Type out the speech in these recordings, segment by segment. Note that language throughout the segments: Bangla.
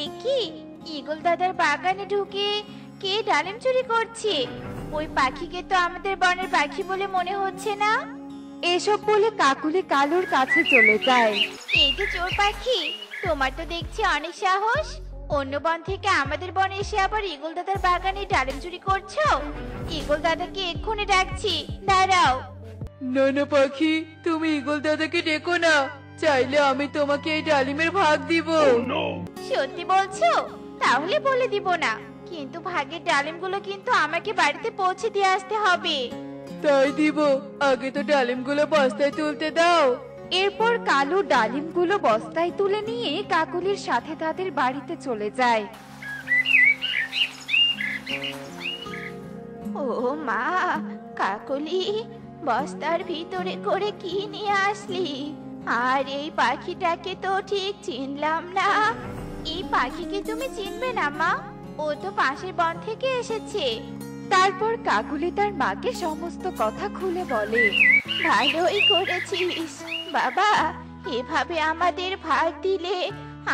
এ কি, ঈগল দাদার বাগানে ঢুকে কে ডালিম চুরি করছে? ওই পাখিকে তো আমাদের বনের পাখি বলে মনে হচ্ছে না। এসব বলে কাকুলি কালুর কাছে চলে যায়। এই যে চোর পাখি, তোমার তো দেখছি অনেক সাহস। অন্য বন থেকে আমাদের বনে এসে আবার ঈগল দাদার বাগানে ডালিম চুরি করছো। ঈগল দাদাকে এক্ষুনি ডাকছি, দাঁড়াও। না না পাখি, তুমি ঈগল দাদাকে ডেকো না, চাইলে আমি তোমাকে এই ডালিমের ভাগ দিব। সত্যি বলছো? তাহলে বলে দিব না, কিন্তু ভাগের ডালিমগুলো কিন্তু আমাকে বাড়িতে পৌঁছে দিয়ে আসতে হবে। তাই দিব, আগে তো ডালিমগুলো বস্তায় তুলতে দাও। এরপর কালু ডালিমগুলো বস্তায় তুলে নিয়ে কাকুলির সাথে তাদের বাড়িতে চলে যায়। ও মা, কাকলি, বস্তার ভিতরে করে কি নিয়ে আসলি? আর এই পাখিটাকে তো ঠিক চিনলাম না। এই পাখিকে তুমি চিনবে না মা? ও তো পাশের বন থেকে এসেছে। তারপর কাকুলি তার মাকে সমস্ত কথা খুলে বলে। ভালোই করেছিস বাবা, এভাবে আমাদের ভাগ দিলে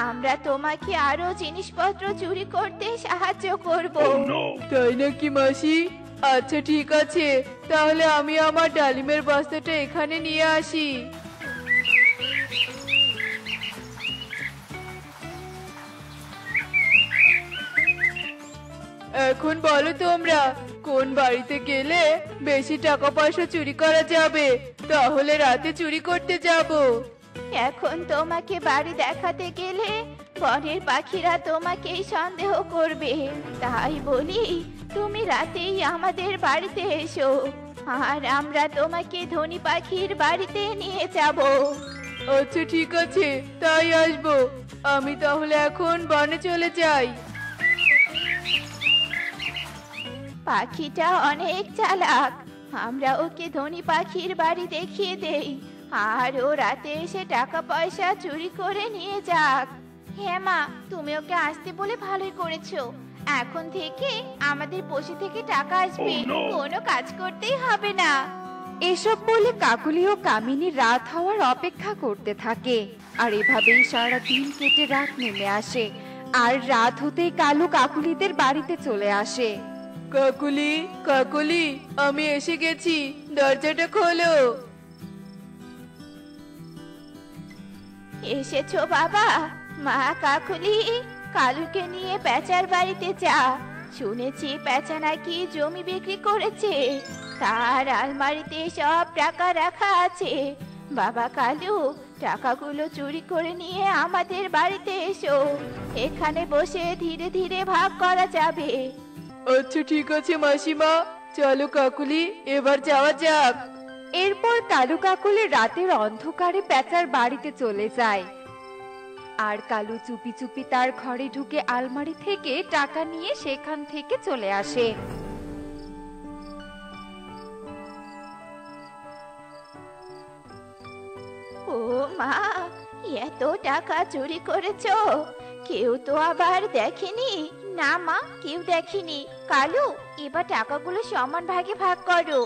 আমরা তোমাকে আরো জিনিসপত্র চুরি করতে সাহায্য করব। তাই নাকি মাসি? আচ্ছা ঠিক আছে, তাহলে আমি আমার ডালিমের বস্তাটা এখানে নিয়ে আসি। এখন বলো তোমরা, কোন বাড়িতে গেলে বেশি টাকা পয়সা চুরি করা যাবে, তাহলে রাতে চুরি করতে যাব। এখন তোমাকে বাড়ি দেখাতে গেলে বনের পাখিরা তোমাকেই সন্দেহ করবে। তাই বলি তুমি রাতেই আমাদের বাড়িতে এসো, আর আমরা তোমাকে ধনী পাখির বাড়িতে নিয়ে যাব। আচ্ছা ঠিক আছে, তাই আসবো। আমি তাহলে এখন বনে চলে যাই। পাখিটা অনেক চালাক, আমরা ওকে ধনী পাখির বাড়ি দেখিয়ে দেই, আর ও রাতে এসে টাকা পয়সা চুরি করে নিয়ে যাক। হ্যাঁ মা, তুমি ওকে আসতে বলে ভালোই করেছো। এখন থেকে আমাদের বসে থেকে টাকা আসবে, কোনো কাজ করতেই হবে না। এসব বলে কাকুলি ও কামিনী রাত হওয়ার অপেক্ষা করতে থাকে। আর এভাবেই সারা দিন কেটে রাত নেমে আসে। আর রাত হতেই কালু কাকুলিদের বাড়িতে চলে আসে। কাকুলি, কাকুলি, আমি এসে গেছি, দরজাটা খোলো। এসেছো বাবা? মা কাকুলি, কালুকে নিয়ে পেঁচার বাড়িতে যা। শুনেছি পেঁচা নাকি জমি বিক্রি করেছে, তার আলমারিতে সব টাকা রাখা আছে। বাবা কালু, টাকাগুলো চুরি করে নিয়ে আমাদের বাড়িতে এসো, এখানে বসে ধীরে ধীরে ভাগ করা যাবে। আচ্ছা ঠিক আছে মাসিমা, চলো কাকুলি, এবার যাওয়া যাক। এরপর কালু কাকুলি রাতের অন্ধকারে পেঁচার বাড়িতে চলে যায়। আর কালু চুপি চুপি তার ঘরে ঢুকে আলমারি থেকে টাকা নিয়ে সেখান থেকে চলে আসে। ও মা, এত টাকা চুরি করেছো? কেউ তো আবার দেখেনি? না মা, কেউ দেখেনি। কালু, এবার টাকাগুলো সমান ভাগে ভাগ করো।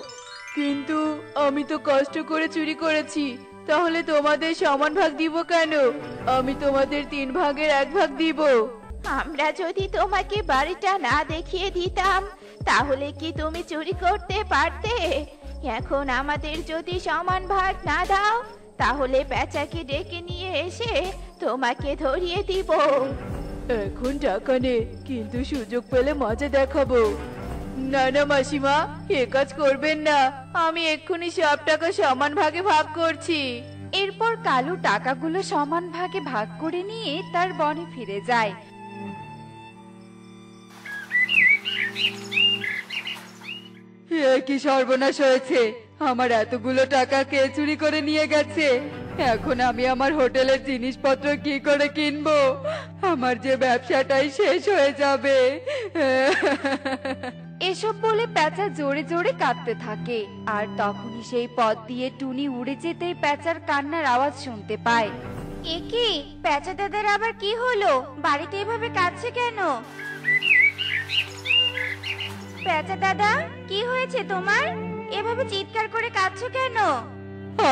কিন্তু আমি তো কষ্ট করে চুরি করেছি, তাহলে তোমাদের সমান ভাগ দিব কেন? আমি তোমাদের 3 ভাগের 1 ভাগ দিব। আমরা যদি তোমাকে বাড়িটা না দেখিয়ে দিতাম, তাহলে কি তুমি চুরি করতে পারতে? এখন আমাদের যদি সমান ভাগ না দাও, তাহলে পেঁচাকে ডেকে নিয়ে এসে তোমাকে ধরিয়ে দিব। এখন টাকা নে, কিন্তু সুযোগ পেলে মজা দেখাবো। না না মাসিমা, এ কাজ করবেন না, আমি এক্ষুনি সব টাকা সমান ভাগে ভাগ করছি। এরপর কালু টাকাগুলো সমান ভাগে ভাগ করে নিয়ে তার বনে ফিরে যায়। কি সর্বনাশ হয়েছে, আমার এতগুলো টাকা কে চুরি করে নিয়ে গেছে? এখন আমি আমার হোটেলের জিনিসপত্র কি করে কিনবো? আমার যে ব্যবসাটাই শেষ হয়ে যাবে। এসব বলে পেঁচা জোরে জোরে কাঁদতে থাকে। আর তখনই সেই পথ দিয়ে টুনি উড়ে যেতেই পেঁচার কান্নার আওয়াজ শুনতে পায়। এ কি, পেঁচা দাদার আবার কি হলো? বাড়িতে এভাবে কাঁদছে কেন? পেঁচা দাদা, কি হয়েছে তোমার? এভাবে চিৎকার করে কাঁদছো কেন?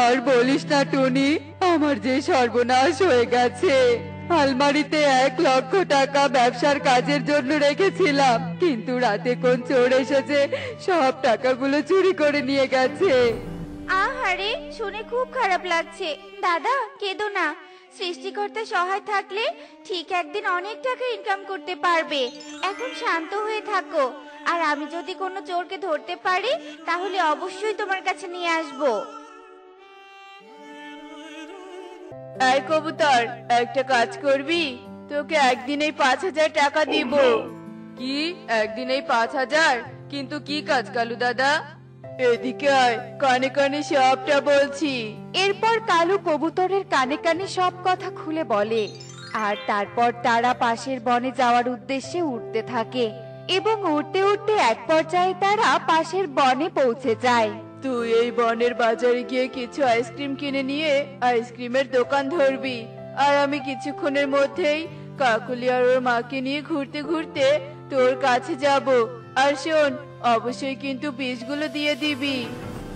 আর বলিস না টুনি, আমার যে সর্বনাশ হয়ে গেছে। আলমারিতে 1,00,000 টাকা ব্যবসার কাজের জন্য রেখেছিলাম, কিন্তু রাতে কোন চোর এসেছে সব টাকাগুলো চুরি করে নিয়ে গেছে। আহারে, শুনে খুব খারাপ লাগছে। দাদা, কেঁদো না। সৃষ্টিকর্তা সহায় থাকলে ঠিক একদিন অনেক টাকা ইনকাম করতে পারবে। এখন শান্ত হয়ে থাকো, আর আমি যদি কোনো চোরকে ধরতে পারি তাহলে অবশ্যই তোমার কাছে নিয়ে আসবো। এই কবুতর, একটা কাজ করবি? তোকে একদিনেই 5,000 টাকা দিব। কি একদিনেই 5,000? কিন্তু কি কাজ কালু দাদা? এদিকে আয়, কানে কানে সবটা বলছি। এরপর কালু কবুতরের কানে কানে সব কথা খুলে বলে, আর তারপর তারা পাশের বনে যাওয়ার উদ্দেশ্যে উঠতে থাকে এবং উঠতে উঠতে এক পর্যায়ে তারা পাশের বনে পৌঁছে যায়। তুই এই বনের বাজারে গিয়ে কিছু আইসক্রিম কিনে নিয়ে আইসক্রিমের দোকান ধরবি, আর আমি কিছুক্ষণের মধ্যেই কাকুলি আর ওর মাকে নিয়ে ঘুরতে ঘুরতে তোর কাছে যাব। আর শোন, অবশ্যই কিন্তু বীজগুলো দিয়ে দিবি।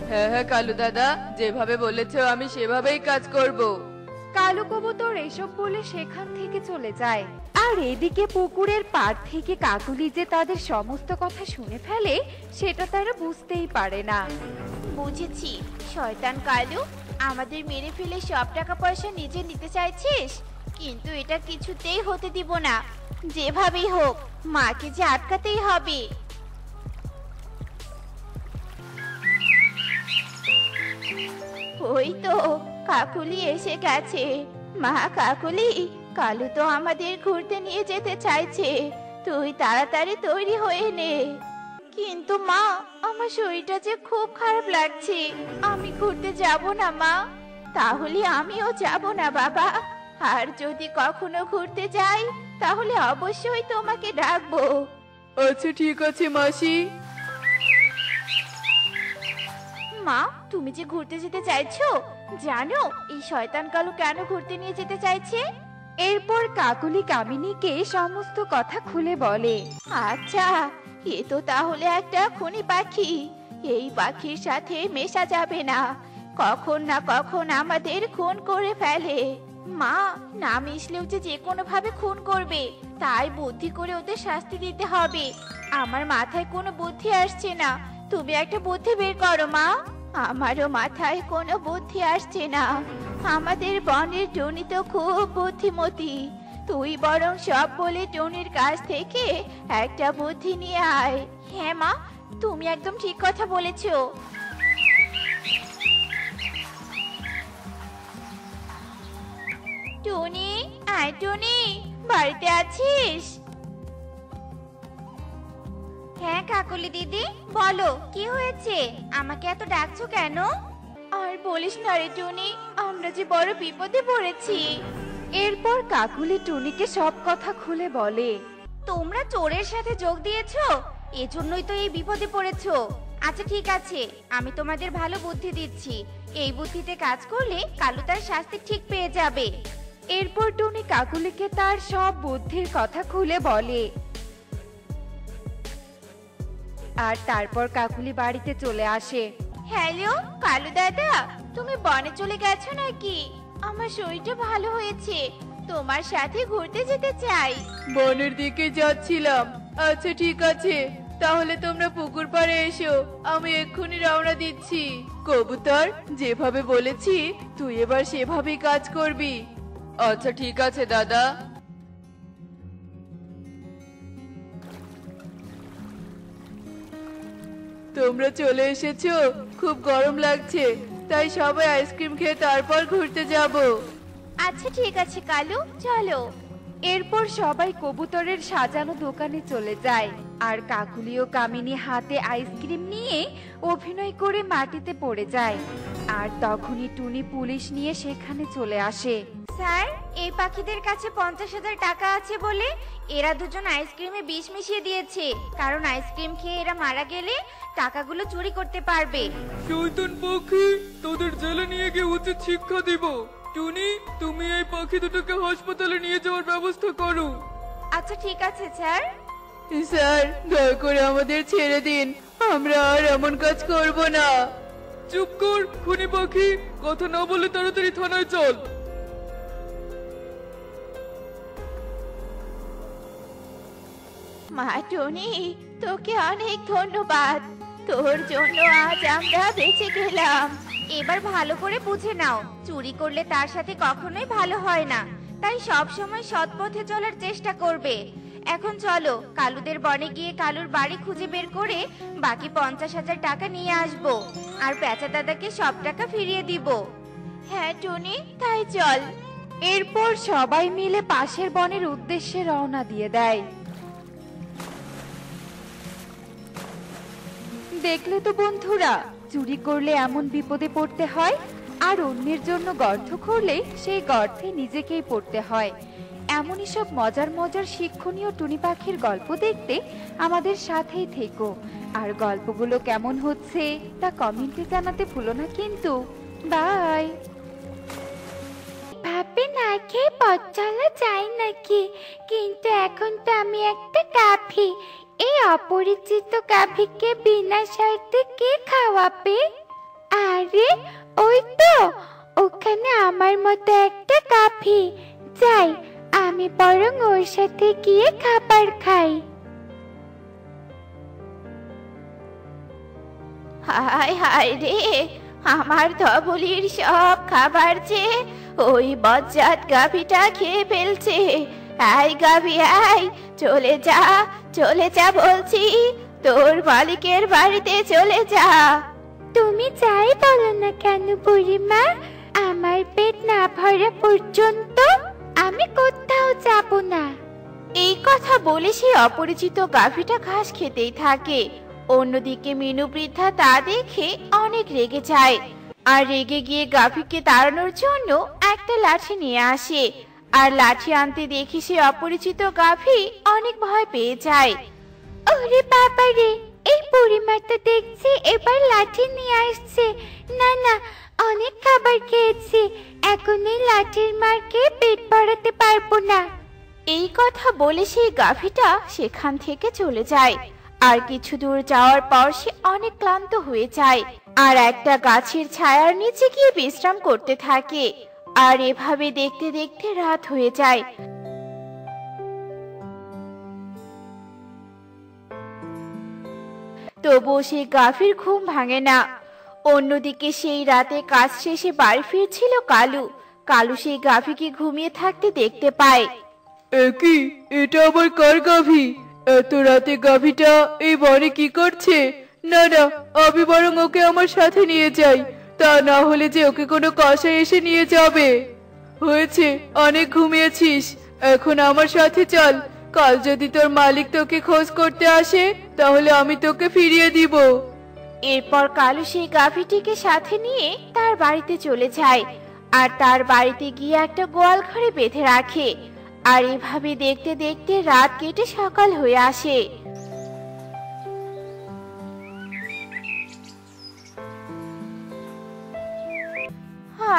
হ্যাঁ হ্যাঁ কালু দাদা, যেভাবে বলেছো আমি সেভাবেই কাজ করব। কালু কবুতর এসব বলে সেখান থেকে চলে যায়। আর এদিকে পুকুরের পাড় থেকে কাকুলি যে তাদের সমস্ত কথা শুনে ফেলে সেটা তারা বুঝতেই পারে না। বুঝেছি, শয়তান কালু, আমাদের মেরে ফেলে সব টাকা পয়সা নিজে নিতে চাইছিস, কিন্তু এটা কিছুতেই হতে দিব না। যেভাবেই হোক মাকে যে আটকাতেই হবে। ওই তো কাকুলি এসে গেছে। মা কাকুলি, কালু তো আমাদের ঘুরতে নিয়ে যেতে চাইছে, তুই তাড়াতাড়ি তৈরি হয়ে নে। কিন্তু মা, আমার শরীরটা যে খুব খারাপ লাগছে, আমি ঘুরতে যাব না মা। তাহলে আমিও যাব না বাবা, আর যদি কখনো ঘুরতে যাই তাহলে অবশ্যই তোমাকে ডাকবো। আচ্ছা ঠিক আছে মাসি। মা, তুমি যে ঘুরতে যেতে চাইছো, জানো এই শয়তান কালু কেন ঘুরতে নিয়ে যেতে চাইছে? এরপর কাকুলি কামিনীকে সমস্ত কথা খুলে বলে। আচ্ছা, এ তো তাহলে একটা খুনি পাখি। এই পাখির সাথে মেশা যাবে না, কখন না কখন আমাদের খুন করে ফেলে। মা, না মিশলেও যে কোনো ভাবে খুন করবে, তাই বুদ্ধি করে ওদের শাস্তি দিতে হবে। আমার মাথায় কোনো বুদ্ধি আসছে না, তুমি একটা বুদ্ধি বের করো মা। আমারও মাথায় কোনো বুদ্ধি আসছে না। আমাদের বনের টুনি তো খুব বুদ্ধিমতী, তুই বরং সব বলে টুনির কাছ থেকে একটা বুদ্ধি নিয়ে আয়। হ্যাঁ মা, তুমি একদম ঠিক কথা বলেছো। টুনি, আয় টুনি, বাড়িতে আছিস? হ্যাঁ কাকুলি দিদি, বলো কি হয়েছে, আমাকে এত ডাকছো কেন? আর বলিস না রে টুনি, আমরা যে বড় বিপদে পড়েছি। এরপর কাকুলি টুনিকে সব কথা খুলে বলে। তোমরা চোরের সাথে যোগ দিয়েছো, এজন্যই তো এই বিপদে পড়েছো। আচ্ছা ঠিক আছে, আমি তোমাদের ভালো বুদ্ধি দিচ্ছি। এই বুদ্ধিতে কাজ করলে কালু তার শাস্তি ঠিক পেয়ে যাবে। এরপর টুনি কাকুলিকে তার সব বুদ্ধির কথা খুলে বলে। আর তারপর কাকুলি বাড়িতে চলে আসে। হ্যালো কালু দাদা, তুমি বনে চলে গেছো নাকি? আমার শরীরটা ভালো হয়েছে, তোমার সাথে ঘুরতে যেতে চাই। বনের দিকে যাচ্ছিলাম। আচ্ছা ঠিক আছে, তাহলে তোমরা পুকুর পাড়ে এসো, আমি এক্ষুনি রওনা দিচ্ছি। কবুতর, যেভাবে বলেছি তুই এবার সেভাবেই কাজ করবি। আচ্ছা ঠিক আছে দাদা। তোমরা চলে এসেছো, খুব গরম লাগছে, তাই সবাই আইসক্রিম খেয়ে তারপর ঘুরতে যাব। আচ্ছা ঠিক আছে কালু, চলো। এরপর সবাই কবুতরের সাজানো দোকানে চলে যায়। আর কাকুলি ও কামিনী হাতে আইসক্রিম নিয়ে অভিনয় করে মাটিতে পড়ে যায়। আর তখনই টুনি পুলিশ নিয়ে সেখানে চলে আসে। স্যার, এই পাখিদের কাছে 50,000 টাকা আছে বলে এরা দুজন আইসক্রিমে বিষ মিশিয়ে দিয়েছে, কারণ আইসক্রিম খেয়ে এরা মারা গেলে টাকাগুলো চুরি করতে পারবে। শয়তান পাখি, তোদের জেলে নিয়ে গিয়ে উচিত শিক্ষা দিব। টুনি, তুমি এই পাখি দুটোকে হাসপাতালে নিয়ে যাওয়ার ব্যবস্থা করো। আচ্ছা ঠিক আছে স্যার। স্যার, দয়া করে আমাদের ছেড়ে দিন, আমরা আর এমন কাজ করব না। চুপ কর খুনি পাখি, কথা না বলে তাড়াতাড়ি থানায় চল। মা টুনি, তোকে অনেক ধন্যবাদ। তোর জন্য আজ আমরা বেঁচে গেলাম। এবার ভালো করে বুঝে নাও, চুরি করলে তার সাথে কখনোই ভালো হয় না, তাই সব সময় সৎ পথে চলার চেষ্টা করবে। এখন চলো, কালুদের বনে গিয়ে কালুর বাড়ি খুঁজে বের করে বাকি 50,000 টাকা নিয়ে আসবো, আর পেঁচা দাদাকে সব টাকা ফিরিয়ে দিব। হ্যাঁ টুনি, তাই চল। এরপর সবাই মিলে পাশের বনের উদ্দেশ্যে রওনা দিয়ে দেয়। দেখলে তো বন্ধুরা, চুরি করলে এমন বিপদে পড়তে হয়, আর অন্যের জন্য গর্ত খুঁড়লে সেই গর্তে নিজেকেই পড়তে হয়। এমনই সব মজার মজার শিক্ষণীয় টুনি পাখির গল্প দেখতে আমাদের সাথেই থেকো। আর গল্পগুলো কেমন হচ্ছে তা কমেন্টে জানাতে ভুলো না কিন্তু। বাই। ভাবে না খেয়ে পথ চলা যায় নাকি, কিন্তু এখন তো আমি একটা গাভী। এই অপরিচিত গাভীকে বিনা শর্তে কে খাওয়াবে? আরে ওই তো, ওখানে আমার মতো একটা গাভী। যাই, আমি বরং ওর সাথে গিয়ে খাবার খাই। হায় হায় রে, আমার ধবলির সব খাবার যে ওই বজ্জাত গাভীটা খেয়ে ফেলছে। আয় গাভী আয়, চলে যা বলছি, তোর মালিকের বাড়িতে চলে যা। তুমি যাই বলো না কেন বুড়িমা, আমার পেট না ভরা পর্যন্ত আমি কোথাও যাব না। এই কথা বলে সেই অপরিচিত গাভীটা ঘাস খেতেই থাকে। অন্যদিকে মিনু বৃদ্ধা তা দেখে অনেক রেগে যায়, আর রেগে গিয়ে গাভীকে তাড়ানোর জন্য একটা লাঠি নিয়ে আসে। আর লাঠি আনতে দেখি সে অপরিচিত গাভী অনেক ভয় পেয়ে যায়। ওরে বাবা রে, এই বুড়িমা তো দেখছি এবার লাঠি নিয়ে আসছে। না না, অনেক খাবার খেয়েছি, এখন এই লাঠির মার খেয়ে পেট ভরাতে পারবো না। এই কথা বলে সেই গাভীটা সেখান থেকে চলে যায়। আর কিছু দূর যাওয়ার পর সে অনেক ক্লান্ত হয়ে যায়, আর একটা গাছের ছায়ার নিচে গিয়ে বিশ্রাম করতে থাকে। আর এভাবে দেখতে দেখতে রাত হয়ে যায়। তবুও সেই গাভীর ঘুম ভাঙে না। অন্যদিকে সেই রাতে কাজ শেষে বাড়ি ফিরছিল কালু সেই গাভীকে ঘুমিয়ে থাকতে দেখতে পায়। কি, এটা আবার কার গাভী? এত রাতে গাভীটা এই বনে কি করছে? না না, আমি বরং ওকে আমার সাথে নিয়ে যাই, তা না হলে যে ওকে কোনো কষাই এসে নিয়ে যাবে। হয়েছে, অনেক ঘুমিয়েছিস, এখন আমার সাথে চল। কাল যদি তোর মালিক তোকে খোঁজ করতে আসে, তাহলে আমি তোকে ফিরিয়ে দিব। এরপর কালু সেই গাভীটিকে সাথে নিয়ে তার বাড়িতে চলে যায়, আর তার বাড়িতে গিয়ে একটা গোয়াল ঘরে বেঁধে রাখে। আর এভাবে দেখতে দেখতে রাত কেটে সকাল হয়ে আসে।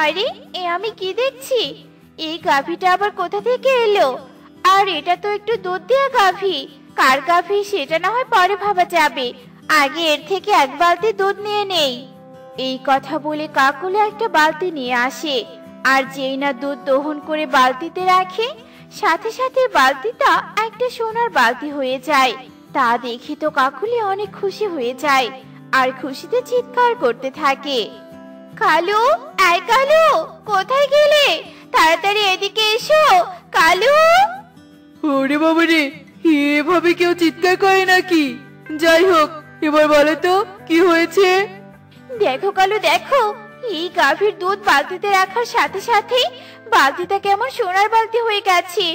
আরে, এ আমি কি দেখছি? এই গাভীটা আবার কোথা থেকে এলো? আর এটা তো একটু দুধ দেয়া গাভী। কার গাভী সেটা না হয় পরে ভাবা যাবে, আগে এর থেকে এক বালতি দুধ নিয়ে নেই। এই কথা বলে কাকুলি একটা বালতি নিয়ে আসে, আর যেই না দুধ দহন করে বালতিতে রাখে, সাথে সাথে বালতিটা একটা সোনার বালতি হয়ে যায়। তা দেখে তো কাকুলি অনেক খুশি হয়ে যায়, আর খুশিতে চিৎকার করতে থাকে। কালু, আয় কালু, কোথায় গেলে? তাড়াতাড়ি এদিকে এসো কালু। ওরে বাবা রে, এভাবে কেউ চিৎকার করে নাকি? যাই হোক, এবার বলো তো কি হয়েছে? দেখো কালু দেখো, এই গাভীর দুধ বালতিতে রাখার সাথে সাথে বালতিটা কেমন সোনার বালতি হয়ে গেছে।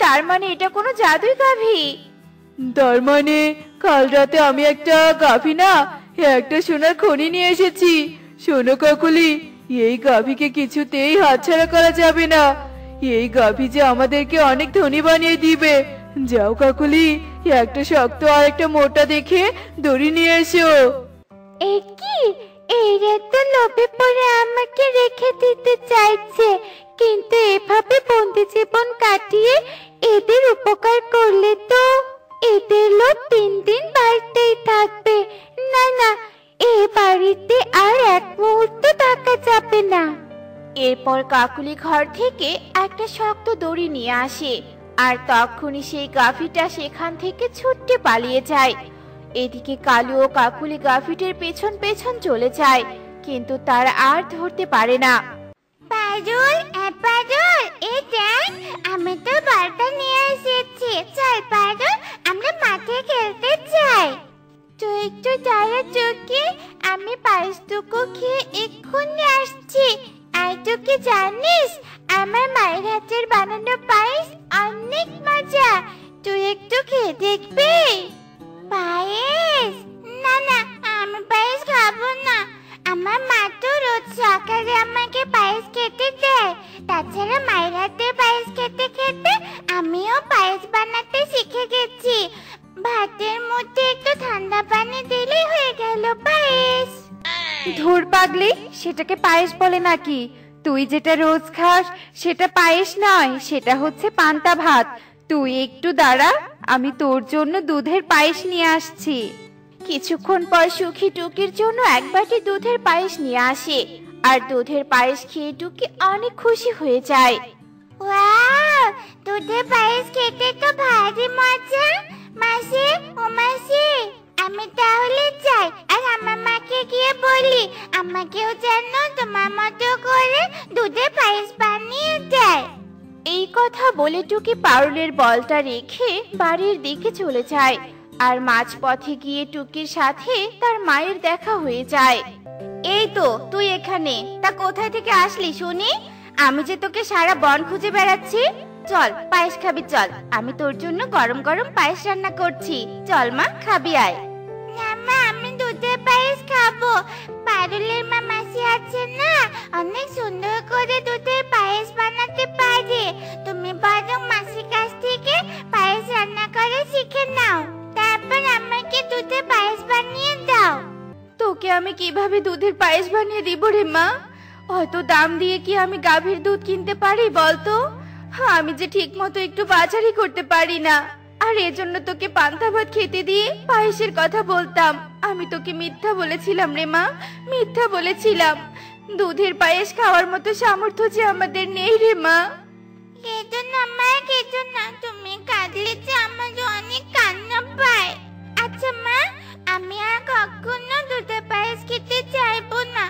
তার মানে এটা কোনো জাদুই গাভী। তার মানে কাল রাতে আমি একটা গাভী না, একটা সোনার খনি নিয়ে এসেছি। শোনো কাকুলি, এই গাভীকে কিছুতেই হাতছাড়া করা যাবে না। এই গাভী যে আমাদেরকে অনেক ধনী বানিয়ে দিবে। যাও কাকুলি, একটা শক্ত আর একটা মোটা দেখে দড়ি নিয়ে এসো। কি, এরা তো লোভে পড়ে আমাকে রেখে দিতে চাইছে, কিন্তু এভাবে বন্দি জীবন কাটিয়ে এদের উপকার করলে তো এদের লোভ দিন দিন বাড়তেই থাকবে। না না, এ বাড়িতে আর এক মুহূর্ত থাকা যাবে না। এরপর কাকুলি ঘর থেকে একটা শক্ত দড়ি নিয়ে আসে আর তখনই সেই গাভীটা সেখান থেকে ছুটে পালিয়ে যায়। এদিকে কালু ও কাকুলি গাভীটির পেছন পেছন চলে যায়, কিন্তু তারা আর ধরতে পারে না। পারুল, পারুল, এই দেখ, আমি তো বলটা নিয়ে এসেছি। চল পারুল, আমরা মাঠে খেলতে যাই। তুই একটু দাঁড়া চোখে, আমি পায়েসটুকু খেয়ে এক্ষুনি আসছি। আর তুই কি জানিস, আমার মায়ের হাতের বানানো পায়েস অনেক মজা। তুই একটু খেয়ে দেখবি? পায়েস? না না, আমি পায়েস খাবো না। আমার মা তো রোজ সকালে আমাকে পায়েস খেতে দেয়। তাছাড়া মায়ের হাতে পায়েস খেতে খেতে আমিও পায়েস বানাতে শিখে গেছি। ভাতের মধ্যে একটু ঠান্ডা পানি দিলেই হয়ে গেল পায়েস। ধুর পাগলি, সেটাকে পায়েস বলে নাকি? তুই যেটা রোজ খাস সেটা পায়েস নয়, সেটা হচ্ছে পান্তা ভাত। তুই একটু দাঁড়া, আমি তোর জন্য দুধের পায়েস নিয়ে আসছি। কিছুক্ষণ পর সুখী টুকির জন্য এক বাটি দুধের পায়েস নিয়ে আসে, আর দুধের পায়েস খেয়ে টুকি অনেক খুশি হয়ে যায়। ওয়াও, দুধের পায়েস খেতে তো ভারী মজা। মাসি, ও মাসি, আমি তাহলে যাই আর আমার মাকে গিয়ে বলি আমাকেও যেন তোমার মতো করে দুধের পায়েস বানিয়ে দেয়। এই কথা বলে টুকি পারুলের বলটা রেখে বাড়ির দিকে চলে যায়, আর মাঝপথে গিয়ে টুকির সাথে তার মায়ের দেখা হয়ে যায়। এই তো তুই এখানে, তা কোথায় থেকে আসলি শুনি? আমি যে তোকে সারা বন খুঁজে বেড়াচ্ছি। চল পায়েস খাবি, চল, আমি তোর জন্য গরম গরম পায়েস রান্না করছি। চল মা, খাবি আয়। না মা, আমি দুধের পায়েস খাবো। পারুলের মা মাসি আছে না, অনেক সুন্দর করে দুধের পায়েস বানাতে পারে। তুমি বরং মাসির কাছ থেকে পায়েস রান্না করে শিখে নাও, তারপর আমাকে দুধের পায়েস বানিয়ে দাও। তোকে আমি কিভাবে দুধের পায়েস বানিয়ে দিব রে মা? অত দাম দিয়ে কি আমি গাভীর দুধ কিনতে পারি বলতো? আমি যে ঠিক মতো একটু বাজারই করতে পারি না। আর এজন্য তোকে পান্তা ভাত খেতে দিয়ে পায়েসের কথা বলতাম। আমি তোকে মিথ্যা বলেছিলাম রে মা, মিথ্যা বলেছিলাম। দুধের পায়েস খাওয়ার মতো সামর্থ্য যে আমাদের নেই রে মা। কেঁদো না মা, কেঁদো না। তুমি কাঁদলে যে আমার অনেক কান্না পায়। আচ্ছা মা, আমি আর কখনো দুধের পায়েস খেতে চাইবো না।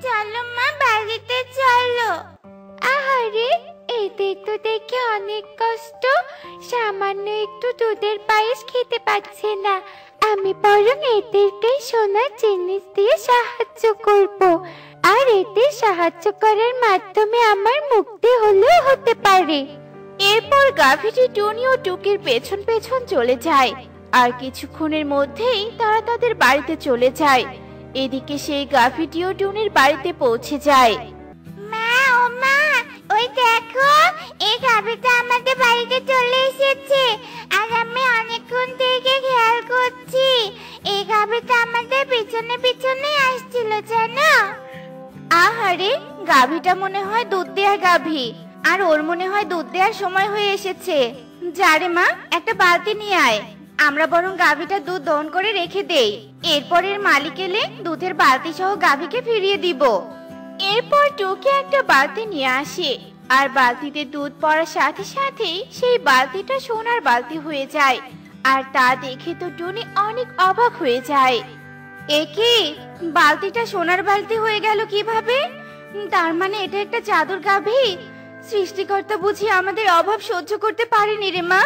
চলো মা, বাড়িতে চলো। আহারে, এদের তো দেখে অনেক কষ্ট, সামান্য একটু দুধের পায়েস খেতে পাচ্ছে না। আমি বরং এদেরকে সোনার জিনিস দিয়ে সাহায্য করব, আর এদের সাহায্য করার মাধ্যমে আমার মুক্তি হলেও হতে পারে। এরপর গাভীটি টুনি ও টুকির পেছন পেছন চলে যায়, আর কিছুক্ষণের মধ্যেই তারা তাদের বাড়িতে চলে যায়। এদিকে সেই গাভীটিও টুনির বাড়িতে পৌঁছে যায়। মা, ও মা, ওই দেখো, এই গাভীটা আমাদের বাড়িতে চলে এসেছে। আর আমি অনেকক্ষণ থেকে খেয়াল করছি, এই গাভীটা আমাদের পিছনে পিছনে আসছিল জানো। আহারে, গাভীটা মনে হয় দুধ দেওয়ার গাভী, আর ওর মনে হয় দুধ দেওয়ার সময় হয়ে এসেছে। যারে মা, একটা বালতি নিয়ে আয়, আমরা বরং গাভীটা দুধ দহন করে রেখে দেই। এরপর এর মালিক এলে দুধের বালতি সহ গাভীকে ফিরিয়ে দিব। এরপর টুকি একটা বালতি নিয়ে আসে, আর বালতিতে দুধ পড়ার সাথে সাথেই সেই বালতিটা সোনার বালতি হয়ে যায়। আর তা দেখে তো টুনি অনেক অবাক হয়ে যায়। এ কি, বালতিটা সোনার বালতি হয়ে গেল কিভাবে? তার মানে এটা একটা জাদুর গাভী। সৃষ্টিকর্তা বুঝি আমাদের অভাব সহ্য করতে পারেনি রে মা,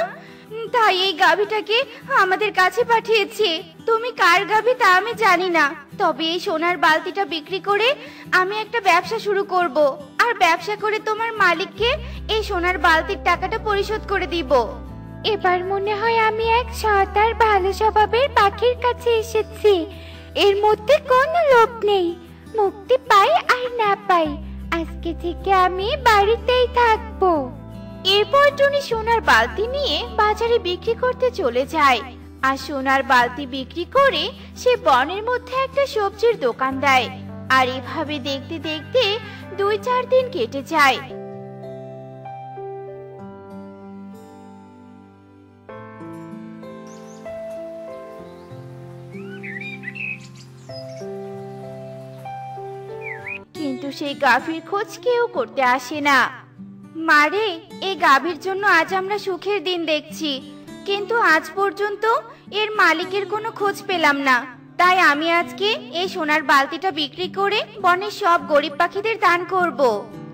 তাই এই গাভীটাকে আমাদের কাছে পাঠিয়েছে। তুমি কার গাভী তা আমি জানি না, তবে এই সোনার বালতিটা বিক্রি করে আমি একটা ব্যবসা শুরু করব, আর ব্যবসা করে তোমার মালিককে এই সোনার বালতির টাকাটা পরিশোধ করে দিব। এবার মনে হয় আমি এক সৎ আর ভালো স্বভাবের পাখির কাছে এসেছি। এর মধ্যে কোনো লোভ নেই, মুক্তি পাই আর না পাই, আজকে থেকে আমি বাড়িতেই থাকবো। এরপর টুনি সোনার বালতি নিয়ে বাজারে বিক্রি করতে চলে যায়, আর সোনার বালতি বিক্রি করে সে বনের মধ্যে একটা সবজির দোকান দেয়। আর এভাবে দেখতে দেখতে 2-4 দিন কেটে যায়। সেই গাভীর খোঁজ কেউ করতে আসে না। মারে, এই গাভীর জন্য আজ আমরা সুখের দিন দেখছি, কিন্তু আজ পর্যন্ত এর মালিকের কোনো খোঁজ পেলাম না। তাই আমি আজকে এই সোনার বালতিটা বিক্রি করে বনের সব গরিব পাখিদের দান করব।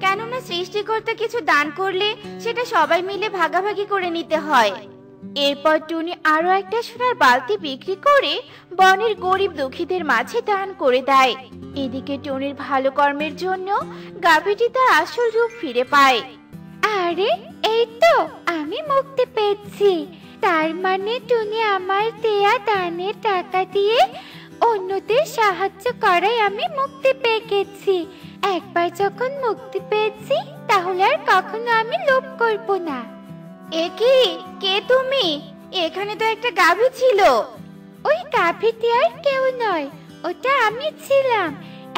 কেননা সৃষ্টিকর্তা কিছু দান করলে সেটা সবাই মিলে ভাগাভাগি করে নিতে হয়। এরপর টুনি আরো একটা সোনার বালতি বিক্রি করে বনের গরিব দুঃখীদের মাঝে দান করে দেয়। এদিকে টুনির ভালো কর্মের জন্য গাভীটি তার আসল রূপ ফিরে পায়। আরে এই তো আমি মুক্তি পেয়েছি। তার মানে টুনি আমার দেয়া দানের টাকা দিয়ে অন্যদের সাহায্য করায় আমি মুক্তি পেয়ে গেছি। একবার যখন মুক্তি পেয়েছি তাহলে আর কখনো আমি লোভ করব না। এ কি, কে তুমি? এখানে তো একটা গাভী ছিল। ওই গাভীটি আর কেউ নয়, ওটা আমি ছিলাম।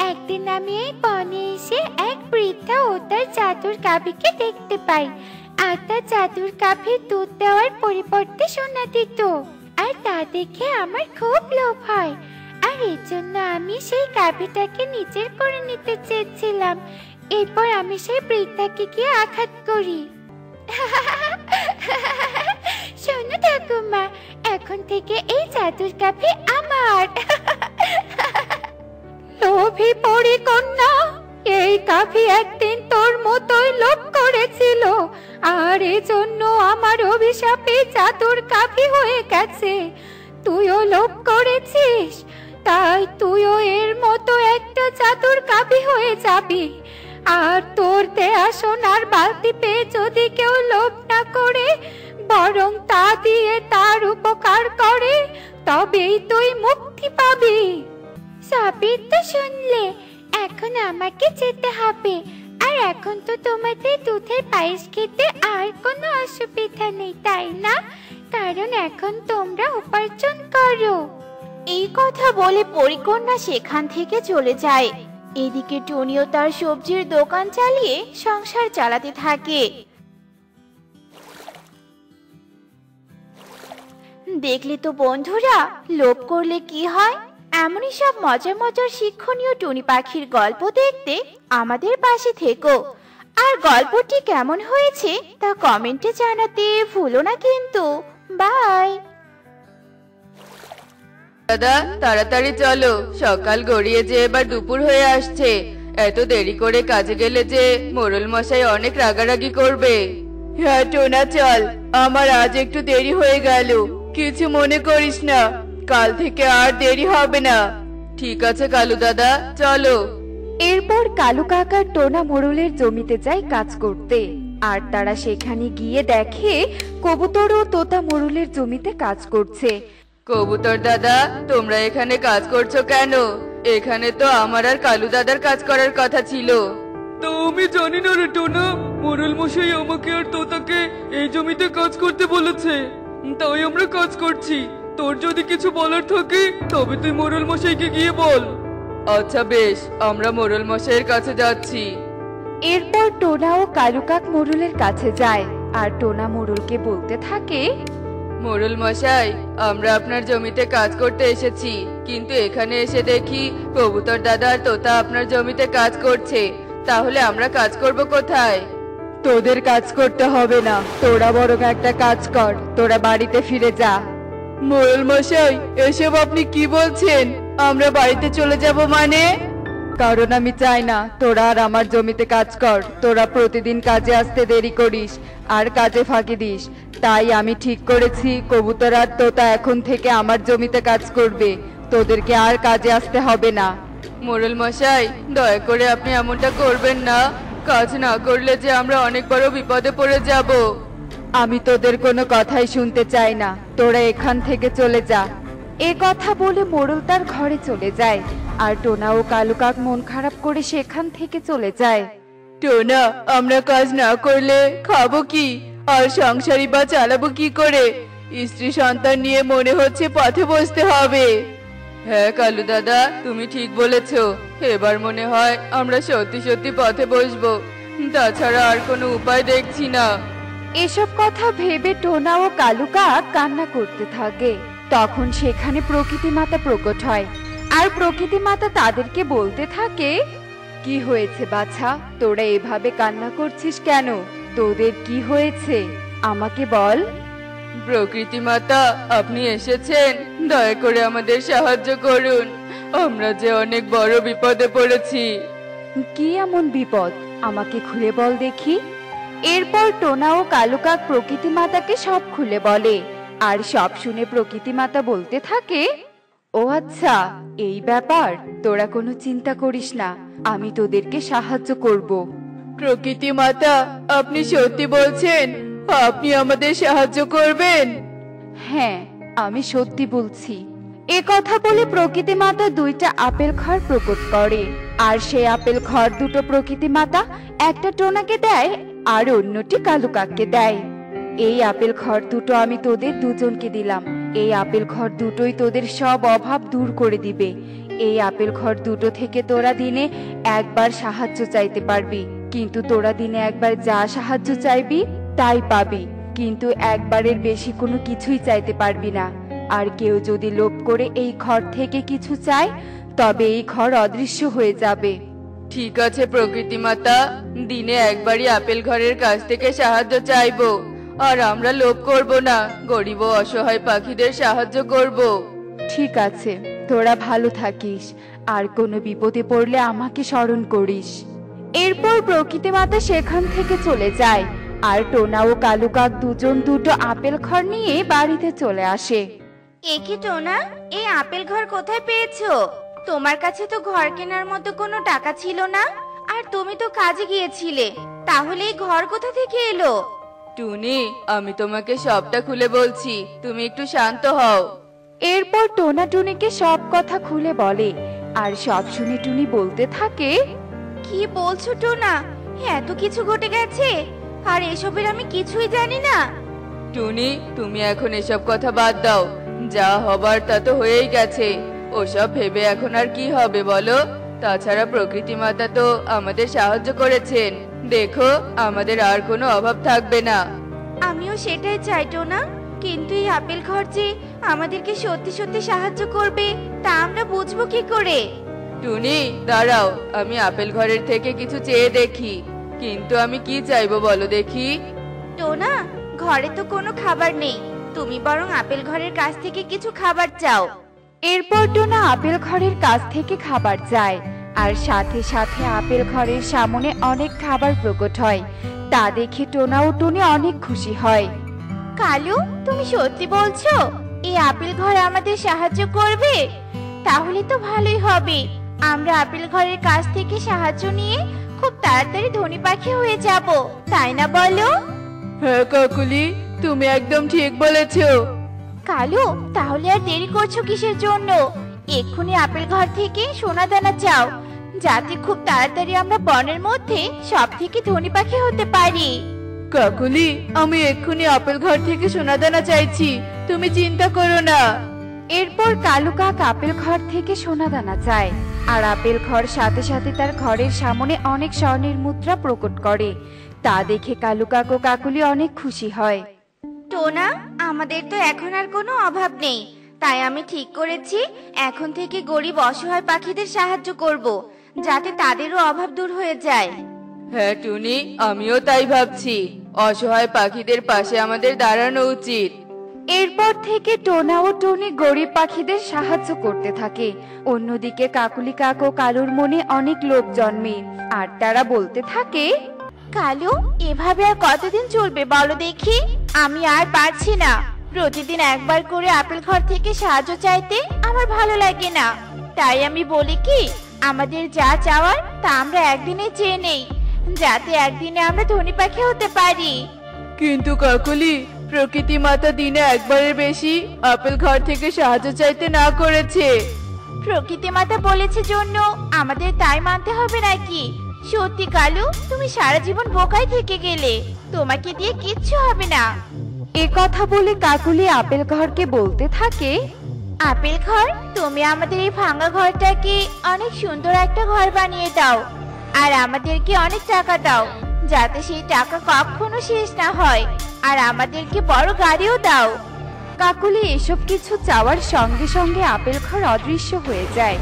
একদিন আমি এই বনে এসে এক বৃদ্ধা ও তার জাদুর গাভীকে দেখতে পাই। আর তার জাদুর গাভীর দুধ দেওয়ার পরিবর্তে সোনা দিত। আর তা দেখে আমার খুব লোভ হয়। আর এর জন্য আমি সেই গাভীটাকে নিজের করে নিতে চেয়েছিলাম। এরপর আমি সেই বৃদ্ধাকে গিয়ে আঘাত করি। শোনো ঠাকুমা, এখন থেকে এই জাদুর গাভী আমার। লোভী পরি কন্যা, এই গাভী একদিন তোর মতোই লোভ করেছিল, আর এজন্য আমার অভিশাপে জাদুর গাভী হয়ে গেছে। তুইও লোভ করেছিস, তাই তুইও এর মতো একটা জাদুর গাভী হয়ে যাবি। আর তোর দেয়া সোনার বালতি পেয়ে যদি কেউ লোভ না করে, বরং তা দিয়ে তার উপকার করে, তবেই তুই মুক্তি পাবি। সবই তো শুনলে, এখন আমাকে যেতে হবে। আর এখন তো তোমাদের দুধের পায়েস খেতে আর কোনো অসুবিধা নেই, তাই না? কারণ এখন তোমরা উপার্জন করো। এই কথা বলে পরিকন্যা সেখান থেকে চলে যায়। এদিকে টুনিও তার সবজির দোকান চালিয়ে সংসার চালাতে থাকে। দেখলে তো বন্ধুরা, লোভ করলে কি হয়। এমনই সব মজার মজার শিক্ষণীয় টুনি পাখির গল্প দেখতে আমাদের পাশে থেকো। আর গল্পটি কেমন হয়েছে তা কমেন্টে জানাতে ভুলো না কিন্তু। বাই। দাদা, তাড়াতাড়ি চলো, সকাল গড়িয়ে যে এবার দুপুর হয়ে আসছে। এত দেরি করে কাজে গেলে যে মোড়ল মশাই অনেক রাগারাগি করবে। হ্যাঁ টোনা, চল, আমার আজ একটু দেরি হয়ে গেল, কিছু মনে করিস না, কাল থেকে আর দেরি হবে না। ঠিক আছে কালু দাদা, চলো। এরপর কালু কাকা টোনা মোড়লের জমিতে যায় কাজ করতে। আর তারা সেখানে গিয়ে দেখে কবুতর ও তোতা মোড়লের জমিতে কাজ করছে। কবুতর দাদা, তোমরা এখানে কাজ করছো কেন? এখানে তো আমার আর কালু দাদার কাজ করার কথা ছিল। তো আমি জানি না রে টোনা, মোড়ল মশাই আমাকে আর তোতাকে এই জমিতে কাজ করতে বলেছে, তাই আমরা কাজ করছি। তোর যদি কিছু বলার থাকে তবে তুই মোড়ল মশাইকে গিয়ে বল। আচ্ছা বেশ, আমরা মোড়ল মশাইয়ের কাছে যাচ্ছি। এরপর টোনা ও কালু কাক মোড়লের কাছে যায়। আর টোনা মোড়লকে বলতে থাকে, মোড়ল মশাই, আমরা আপনার জমিতে কাজ করতে এসেছি, কিন্তু এখানে এসে দেখি কবুতর দাদা আর তোতা আপনার জমিতে কাজ করছে। তাহলে আমরা কাজ করব কোথায়? তোদের কাজ করতে হবে না, তোরা বরং একটা কাজ কর, তোরা বাড়িতে ফিরে যা। মোড়ল মশাই, এসব আপনি কি বলছেন? আমরা বাড়িতে চলে যাব মানে? কারণ আমি চাই না তোরা আর আমার জমিতে কাজ কর। তোরা প্রতিদিন কাজে আসতে দেরি করিস আর কাজে ফাঁকি দিস। তাই আমি ঠিক করেছি কবুতর আর তোতা এখন থেকে আমার জমিতে কাজ করবে, তোদেরকে আর কাজে আসতে হবে না। মোড়ল মশাই, দয়া করে আপনি এমনটা করবেন না। কাজ না করলে যে আমরা অনেক বড় বিপদে পড়ে যাব। আমি তোদের কোনো কথাই শুনতে চাই না, তোরা এখান থেকে চলে যা। এ কথা বলে মোড়ল তার ঘরে চলে যায়। আর টোনা ও কালু কাক মন খারাপ করে সেখান থেকে চলে যায়। টোনা, আমরা কাজ না করলে খাবো কি, আর সংসারই বা চালাবো কি করে? স্ত্রী সন্তান নিয়ে মনে হচ্ছে পথে বসতে হবে। হ্যাঁ কালু দাদা, তুমি ঠিক বলেছো, এবার মনে হয় আমরা সত্যি সত্যি পথে বসবো, তাছাড়া আর কোনো উপায় দেখছি না। এসব কথা ভেবে টোনা ও কালু কাক কান্না করতে থাকে। তখন সেখানে প্রকৃতি মাতা প্রকট হয়। আর প্রকৃতি মাতা তাদেরকে বলতে থাকে, কি হয়েছে বাছা, তোরা এভাবে কান্না করছিস কেন? তোদের কি হয়েছে আমাকে বল। প্রকৃতি মাতা, আপনি এসেছেন, দয়া করে আমাদের সাহায্য করুন। আমরা যে অনেক বড় বিপদে পড়েছি। কি এমন বিপদ আমাকে খুলে বল দেখি। এরপর টোনা ও কালু কাক প্রকৃতি মাতাকে সব খুলে বলে, আর সব শুনে প্রকৃতি মাতা বলতে থাকে, ও আচ্ছা এই ব্যাপার, তোরা কোনো চিন্তা করিস না, আমি তোদেরকে সাহায্য করব। প্রকৃতি মাতা, আপনি সত্যি বলছেন? আপনি আমাদের সাহায্য করবেন? হ্যাঁ, আমি সত্যি বলছি। এ কথা বলে প্রকৃতি মাতা দুইটা আপেল খড় প্রকট করে, আর সেই আপেল খড় দুটো প্রকৃতি মাতা একটা টোনাকে দেয় আর অন্যটি কালু কাককে দেয়। এই আপেল খড় দুটো আমি তোদের দুজনকে দিলাম। এই আপেল খড় দুটোই তোদের সব অভাব দূর করে দিবে। এই আপেল খড় দুটো থেকে তোরা দিনে একবার সাহায্য চাইতে পারবি, কিন্তু তোরা দিনে একবার যা সাহায্য চাইবি তাই পাবি, কিন্তু একবারের বেশি কোনো কিছুই চাইতে পারবি না। আর কেউ যদি লোভ করে এই খড় থেকে কিছু চায়, তবে এই খড় অদৃশ্য হয়ে যাবে। ঠিক আছে প্রকৃতি মাতা, দিনে একবারই আপেল ঘরের কাছ থেকে সাহায্য চাইবো, আর আমরা লোভ করব না, গরিব ও অসহায় পাখিদের সাহায্য করব। ঠিক আছে, তোরা ভালো থাকিস, আর কোনো বিপদে পড়লে আমাকে স্মরণ করিস। এরপর প্রকৃতি মাতা সেখান থেকে চলে যায়, আর টোনা ও কালু কাক দুজন দুটো আপেল খড় নিয়ে বাড়িতে চলে আসে। এ কি টোনা, এই আপেল ঘর কোথায় পেয়েছো? তোমার কাছে তো ঘর কেনার মতো কোনো টাকা ছিল না, আর তুমি তো কাজে গিয়েছিলে, তাহলে এই ঘর কোথা থেকে এলো? টুনি, আমি তোমাকে সবটা খুলে বলছি, তুমি একটু শান্ত হও। এরপর টোনা টুনিকে সব কথা খুলে বলে, আর সব শুনে টুনি বলতে থাকে, কি বলছো টোনা, এত কিছু ঘটে গেছে, আর এসবের আমি কিছুই জানি না। টুনি, তুমি এখন এসব কথা বাদ দাও, যা হবার তা তো হয়েই গেছে, ওসব ভেবে এখন আর কি হবে বলো? তাছাড়া প্রকৃতি মাতা তো আমাদের সাহায্য করেছেন, দেখো আমাদের আর কোনো অভাব থাকবে না। আমিও সেটাই চাই টোনা, কিন্তু এই আপেল ঘর যে আমাদেরকে সত্যি সত্যি সাহায্য করবে তা আমরা বুঝবো কি করে? টুনি দাঁড়াও, আমি আপেল ঘরের থেকে কিছু চেয়ে দেখি, কিন্তু আমি কি চাইবো বলো দেখি। টোনা, ঘরে তো কোনো খাবার নেই, তুমি বরং আপেল ঘরের কাছ থেকে কিছু খাবার চাও। এরপর টোনা আপেল ঘরের কাছ থেকে খাবার চায়, আর সাথে সাথে আপেল ঘরের সামনে অনেক খাবার প্রকট হয়। তা দেখে টোনা ও টুনি অনেক খুশি হয়। কালু, তুমি সত্যি বলছো এই আপেল ঘর আমাদের সাহায্য করবে? তাহলে তো ভালোই হবে, আমরা আপেল ঘরের কাছ থেকে সাহায্য নিয়ে খুব তাড়াতাড়ি ধনী পাখি হয়ে যাব, তাই না বলো? হ্যাঁ কাকুলি, তুমি একদম ঠিক বলেছো। কালু, তাহলে আর দেরি করছো কিসের জন্য? এক্ষুনি আপেল ঘর থেকে সোনা দানা চাও, যাতে খুব তাড়াতাড়ি আমরা বনের মধ্যে সব থেকে ধনী পাখি হতে পারি। কাকুলি, আমি এক্ষুনি আপেল ঘর থেকে সোনাদানা চাইছি, তুমি চিন্তা করো না। এরপর কালু কাক আপেল ঘর থেকে সোনা দানা চায়, আর আপেল ঘর সাথে সাথে তার ঘরের সামনে অনেক স্বর্ণের মুদ্রা প্রকট করে। তা দেখে কালু কাক ও কাকুলি অনেক খুশি হয়। টোনা, আমাদের তো এখন আর কোনো অভাব নেই, তাই আমি ঠিক করেছি এখন থেকে গরিব অসহায় পাখিদের সাহায্য করব, যাতে তাদেরও অভাব দূর হয়ে যায়। হ্যাঁ টুনি, আমিও তাই ভাবছি, অসহায় পাখিদের পাশে আমাদের দাঁড়ানো উচিত। এরপর থেকে টোনা ও টনি গরিব পাখিদের সাহায্য করতে থাকে। অন্যদিকে কাকুলি কাক ও কালুর মনে অনেক লোভ জন্মে, আর তারা বলতে থাকে, কালু, এভাবে আর কতদিন চলবে বলো দেখি? আমি আর পারছি না, প্রতিদিন একবার করে আপেল ঘর থেকে সাহায্য চাইতে আমার ভালো লাগে না। তাই আমি বলি কি, আমাদের যা চাওয়ার তা আমরা একদিনে চেয়ে নেই, যাতে একদিনে আমরা ধনী পাখি হতে পারি। কিন্তু কাকুলি, প্রকৃতি মাতা দিনে একবারের বেশি আপেল ঘর থেকে সাহায্য চাইতে না করেছে। প্রকৃতি মাতা বলেছে জন্য আমাদের তাই মানতে হবে নাকি? সত্যি কালু, তুমি সারা জীবন বোকাই থেকে গেলে, তোমাকে দিয়ে কিচ্ছু হবে না। এ কথা বলে কাকুলি আপেল ঘরকে বলতে থাকে, আপেল ঘর, তুমি আমাদের এই ভাঙা ঘরটাকে অনেক সুন্দর একটা ঘর বানিয়ে দাও, আর আমাদেরকে অনেক টাকা দাও, যাতে সেই টাকা কখনো শেষ না হয়, আর আমাদেরকে বড় গাড়িও দাও। কাকুলি এসব কিছু চাওয়ার সঙ্গে সঙ্গে আপেল ঘর অদৃশ্য হয়ে যায়,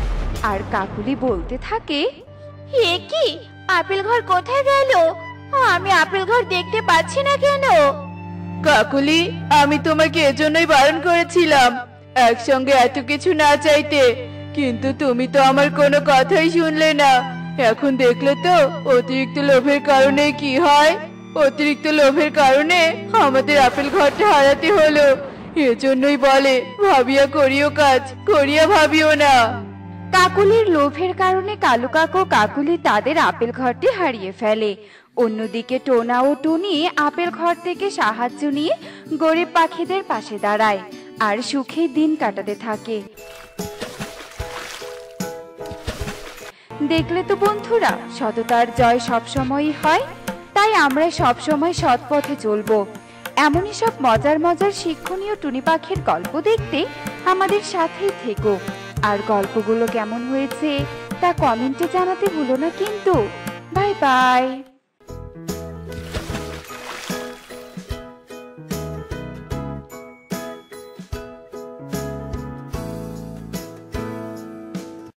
আর কাকুলি বলতে থাকে, এ কি, আপেল ঘর কোথায় গেল? আমি আপেল ঘর দেখতে পাচ্ছি না কেন? কাকুলি, আমি তোমাকে এজন্যই বারণ করেছিলাম একসঙ্গে এত কিছু না চাইতে, কিন্তু তুমি তো আমার কোনো কথাই শুনলে না। এখন দেখলে তো অতিরিক্ত লোভের কারণে কি হয়। অতিরিক্ত লোভের কারণে আমাদের আপেল ঘরটা হারাতে হলো। এজন্যই বলে, ভাবিয়া করিও কাজ, করিয়া ভাবিও না। কাকুলির লোভের কারণে কালু কাকু ও কাকুলি তাদের আপেল ঘরটি হারিয়ে ফেলে। অন্যদিকে টোনা ও টুনি আপেল ঘর থেকে সাহায্য নিয়ে গরিব পাখিদের পাশে দাঁড়ায় আর সুখে দিন কাটাতে থাকে। দেখলে তো বন্ধুরা, সততার জয় সবসময়ই হয়। তাই আমরা সবসময় সৎ পথে চলবো। এমনই সব মজার মজার শিক্ষণীয় টুনি পাখির গল্প দেখতে আমাদের সাথেই থেকো। আর গল্পগুলো কেমন হয়েছে তা কমেন্টে জানাতে ভুলো না কিন্তু। Bye bye.